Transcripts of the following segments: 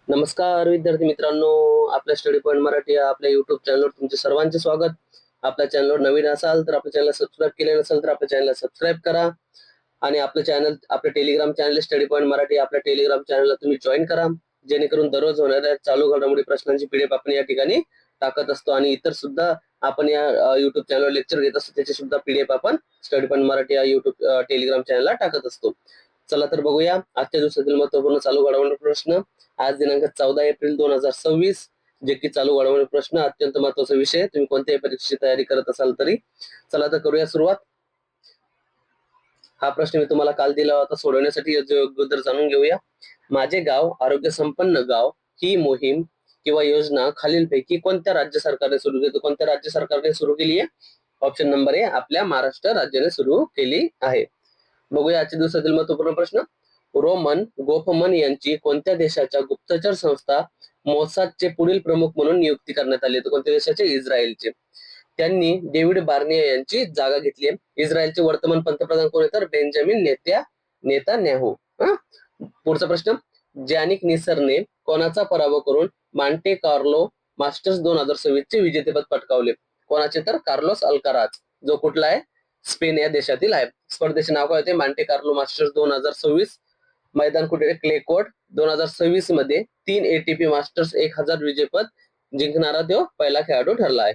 नमस्कार विद्यार्थी मित्रांनो, आपल्या स्टडी पॉइंट मराठी या आपल्या युट्यूब चॅनलवर तुमचे सर्वांचे स्वागत. आपल्या चॅनलवर नवीन असाल तर आपल्या चॅनलला सबस्क्राईब केले नसेल तर आपल्या चॅनलला सबस्क्राईब करा आणि आपल्या Telegram channel study point Marathi आपल्या टेलिग्राम चॅनलला तुम्ही जॉईन करा, जेणेकरून दररोज होणाऱ्या चालू घडामोडी प्रश्नांची पीडीएफ आपण या ठिकाणी टाकत असतो आणि इतर सुद्धा आपण या युट्यूब चॅनलवर लेक्चर घेत असतो त्याची सुद्धा पीडीएफ आपण स्टडी पॉइंट मराठी या युट्यूब टेलिग्राम चॅनलला टाकत असतो. चला तर बघूया आजच्या दिवसातील महत्त्वपूर्ण चालू घडामोडी प्रश्न. आज दिनांक 14 एप्रिल 2026, जे की चालू घडामोडी प्रश्न अत्यंत महत्त्वाचा विषय. तुम्ही कोणत्याही परीक्षेची तयारी करत असाल तरी चला तर करूया सुरुवात. हा प्रश्न मी तुम्हाला काल दिला होता, सोडवण्यासाठी अगोदर जाणून घेऊया. माझे गाव आरोग्य संपन्न गाव ही मोहीम किंवा योजना खालीलपैकी कोणत्या राज्य सरकारने सुरू केली? कोणत्या राज्य सरकारने सुरू केली आहे? ऑप्शन नंबर ए, आपल्या महाराष्ट्र राज्याने सुरू केली आहे. बघूया आजच्या दिवसातील महत्त्वपूर्ण प्रश्न. रोमन गोफमन यांची कोणत्या देशाच्या गुप्तचर संस्था मोसादचे पुढील प्रमुख म्हणून नियुक्ती करण्यात आली? तर कोणत्या देशाचे? इस्रायलचे. त्यांनी डेव्हिड बार्निया यांची जागा घेतली आहे. इस्रायलचे वर्तमान पंतप्रधान कोण आहेत? तर बेंजामिन नेतान्याहू. पुढचा प्रश्न. जॅनिक निसरने कोणाचा पराभव करून मांटे कार्लो मास्टर्स 2026 चे विजेतेपद पटकावले? कोणाचे? तर कार्लोस अल्काराज, जो कुठला आहे? स्पेन या देशातील आहे. स्पर्धेचे नाव काय होते? Monte Carlo masters 2026. मैदान कुठे? Clay court. 2026 मध्ये 3 ATP मास्टर्स 1000 विजेतेपद जिंकणारा तो पहिला खेळाडू ठरला आहे.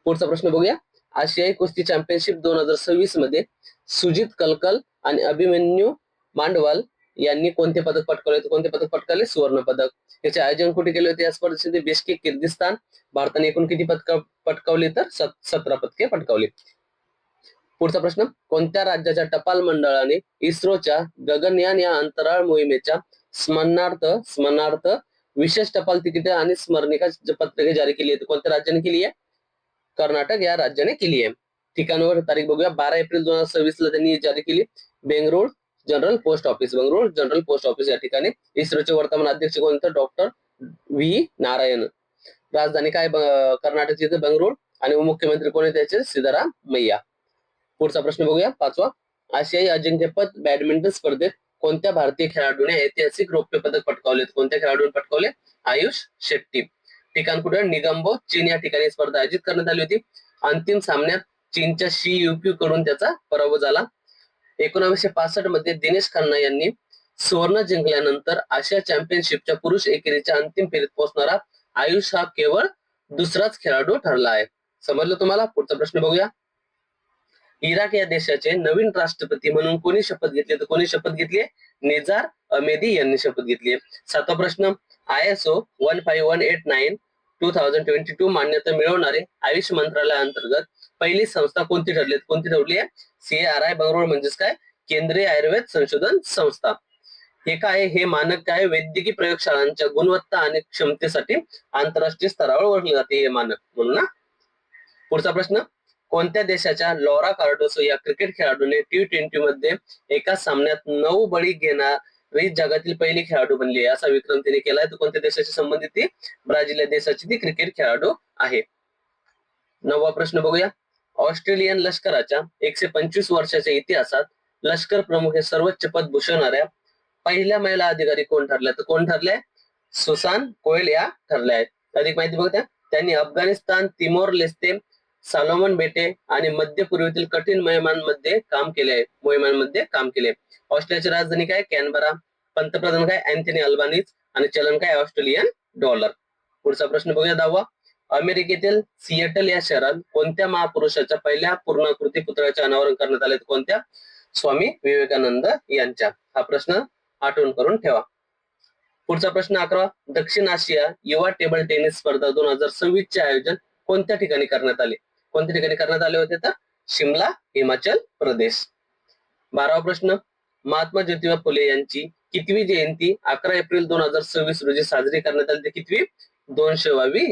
पुढचा प्रश्न बघूया. आशियाई कुस्ती चॅम्पियनशिप 2026 मध्ये सुजित कलकल आणि अभिमन्यू मांडवाल यांनी कोणते पदक पटकावले? कोणते पदक पटकावले? सुवर्ण पदक. याचे आयोजन कुठे केले होते? या स्पर्धेचे बिश्केक, किर्गिस्तान. भारताने एकूण किती पदक पटकावली? तर 17 पदके पटकावली. पुढचा प्रश्न. कोणत्या राज्याच्या टपाल मंडळाने इस्रोच्या गगनयान या अंतराळ मोहिमेच्या स्मरणार्थ विशेष टपाल तिकिटे आणि स्मरणिका पत्रके जारी केली आहेत? कोणत्या राज्याने केली आहे? कर्नाटक या राज्याने केली आहे. ठिकाणावर तारीख बघूया. 12 एप्रिल 2026 ला त्यांनी जारी केली. Bengaluru general post office. Bengaluru general post office या ठिकाणी. इस्रोचे वर्तमान अध्यक्ष कोणते? Doctor V Narayan. राजधानी काय कर्नाटकची? बेंगळूर. आणि मुख्यमंत्री कोण आहे त्याचे? सिद्धरामय्या. पुढचा प्रश्न बघूया, 5वा. आशियाई अजिंक्यपद बॅडमिंटन स्पर्धेत कोणत्या भारतीय खेळाडूने ऐतिहासिक रौप्य पदक पटकावले? कोणत्या खेळाडूने पटकावले? आयुष शेट्टी. ठिकाण कुठे? निगम्बो, चीन या ठिकाणी स्पर्धा आयोजित करण्यात आली होती. अंतिम सामन्यात चीनच्या शी युक्यू कडून त्याचा पराभव झाला. 1965 मध्ये दिनेश खन्ना यांनी सुवर्ण जिंकल्यानंतर आशिया चॅम्पियनशिपच्या पुरुष एकेरीच्या अंतिम फेरीत पोहोचणारा आयुष हा केवळ दुसराच खेळाडू ठरला आहे. समजलं तुम्हाला? पुढचा प्रश्न बघूया. इराक या देशाचे नवीन राष्ट्रपती म्हणून कोणी शपथ घेतली? तर कोणी शपथ घेतली? निजार अमेदी यांनी शपथ घेतली. 7वा प्रश्न. ISO 15189 2022 मान्यता मिळवणारे आयुष मंत्रालयाअंतर्गत पहिली संस्था कोणती ठरली? कोणती ठरली आहे? CARI बंगळुरू, म्हणजेच काय? केंद्रीय आयुर्वेद संशोधन संस्था. हे काय? हे मानक काय? वैद्यकीय प्रयोगशाळांच्या गुणवत्ता आणि क्षमतेसाठी आंतरराष्ट्रीय स्तरावर ओळखले जाते हे मानक म्हणून ना. पुढचा प्रश्न. कोणत्या देशाच्या लॉरा कार्डोसो या क्रिकेट खेळाडूने T20 मध्ये एका सामन्यात 9 बळी घेणारी जगातील पहिली खेळाडू बनली आहे? असा विक्रम तिने केलाय. तर कोणत्या देशाशी संबंधित ती? ब्राझील या देशाची ती क्रिकेट खेळाडू आहे. 9वा प्रश्न बघूया. ऑस्ट्रेलियन लष्कराच्या 125 वर्षाच्या इतिहासात लष्कर प्रमुख हे सर्वोच्च पद भूषवणाऱ्या पहिल्या महिला अधिकारी कोण ठरल्या? तर कोण ठरल्या? सुसान कोयल या ठरल्या आहेत. अधिक माहिती बघूया. त्यांनी अफगाणिस्तान, तिमोर लेस्ते, सॉलोमन बेटे आणि मध्य पूर्वेतील कठीण मोहिमांमध्ये काम केले. ऑस्ट्रेलियाची राजधानी काय? कॅनबरा. पंतप्रधान काय? Anthony Albanese. आणि चलन काय? Australian dollar. पुढचा प्रश्न बघूया, 10वा. अमेरिकेतील सिएटल या शहरात कोणत्या महापुरुषाच्या पहिल्या पूर्णाकृती पुतळ्याचे अनावरण करण्यात आले? कोणत्या? स्वामी विवेकानंद यांच्या. हा प्रश्न आठवण करून ठेवा. पुढचा प्रश्न 11वा. दक्षिण आशिया युवा टेबल टेनिस स्पर्धा 2026 चे आयोजन कोणत्या ठिकाणी करण्यात आले? कोणत्या ठिकाणी करण्यात आले होते? तर शिमला, हिमाचल प्रदेश. 12वा प्रश्न. महात्मा ज्योतिबा फुले यांची कितवी जयंती 11 एप्रिल 2026 रोजी साजरी करण्यात आली? कितवी? 200वी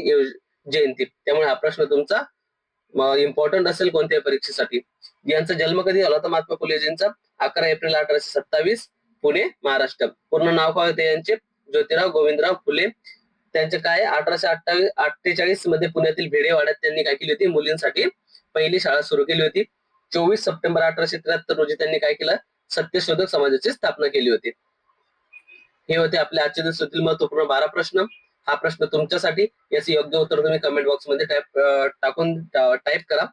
जयंती. त्यामुळे हा प्रश्न तुमचा इम्पॉर्टंट असेल कोणत्याही परीक्षेसाठी. यांचा जन्म कधी झाला होता महात्मा फुलेजींचा? 11 एप्रिल 1827, पुणे, महाराष्ट्र. पूर्ण नाव काय होते यांचे? ज्योतिराव गोविंदराव फुले. त्यांचे काय? 1848 मध्ये पुण्यातील भेडेवाड्यात त्यांनी काय केली होती? मुलींसाठी पहिली शाळा सुरू केली होती. 24 सप्टेंबर 1873 रोजी त्यांनी काय केलं? सत्यशोधक समाजाची स्थापना केली होती. हे होते आपल्या आजच्या दिवसातील महत्वपूर्ण 12 प्रश्न. हा प्रश्न तुमच्यासाठी. याचे योग्य उत्तर तुम्ही कमेंट बॉक्स मध्ये टाईप करा.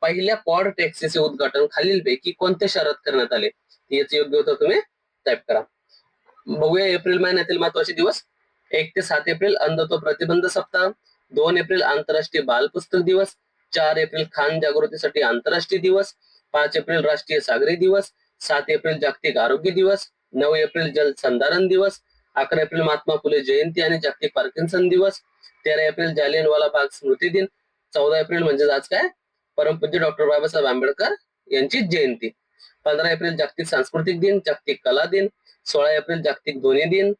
पहिल्या पॉड टॅक्सीचे उद्घाटन खालीलपैकी कोणत्या शहरात करण्यात आले? याचे योग्य उत्तर तुम्ही टाईप करा. बघूया एप्रिल महिन्यातील महत्वाचे दिवस. 1 ते 7 एप्रिल अंधत्व प्रतिबंध सप्ताह, 2 एप्रिल आंतरराष्ट्रीय बाल पुस्तक दिवस, 4 एप्रिल खान जागृतीसाठी आंतरराष्ट्रीय दिवस, 5 एप्रिल राष्ट्रीय सागरी दिवस, 7 एप्रिल जागतिक आरोग्य दिवस, 9 एप्रिल जल संधारण दिवस, 11 एप्रिल महात्मा फुले जयंती आणि जागतिक पार्किन्सन दिवस, 13 एप्रिल जालियनवाला बाग स्मृती दिन, 14 एप्रिल म्हणजे आज काय, परमपूज्य डॉक्टर बाबासाहेब आंबेडकर यांची जयंती, 15 एप्रिल जागतिक सांस्कृतिक दिन, जागतिक कला दिन, 16 एप्रिल जागतिक ध्वनी दिन,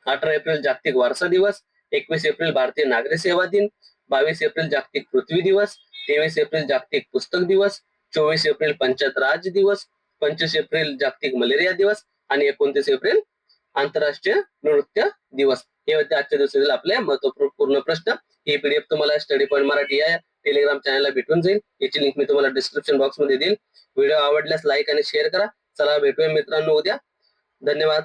18 एप्रिल जागतिक वारसा दिवस, 21 एप्रिल भारतीय नागरी सेवा दिन, 22 एप्रिल जागतिक पृथ्वी दिवस, 23 एप्रिल जागतिक पुस्तक दिवस, 24 एप्रिल पंचायत राज दिवस, 25 एप्रिल जागतिक मलेरिया दिवस आणि 29 एप्रिल आंतरराष्ट्रीय नृत्य दिवस. हे होते आजच्या दिवसातील आपले महत्वपूर्ण प्रश्न. ही पीडीएफ तुम्हाला स्टडी पॉइंट मराठी या टेलिग्राम चॅनलला भेटून जाईल. याची लिंक मी तुम्हाला डिस्क्रिप्शन बॉक्स मध्ये देईल. व्हिडिओ आवडल्यास लाईक आणि शेअर करा. चला भेटूया मित्रांनो उद्या. धन्यवाद.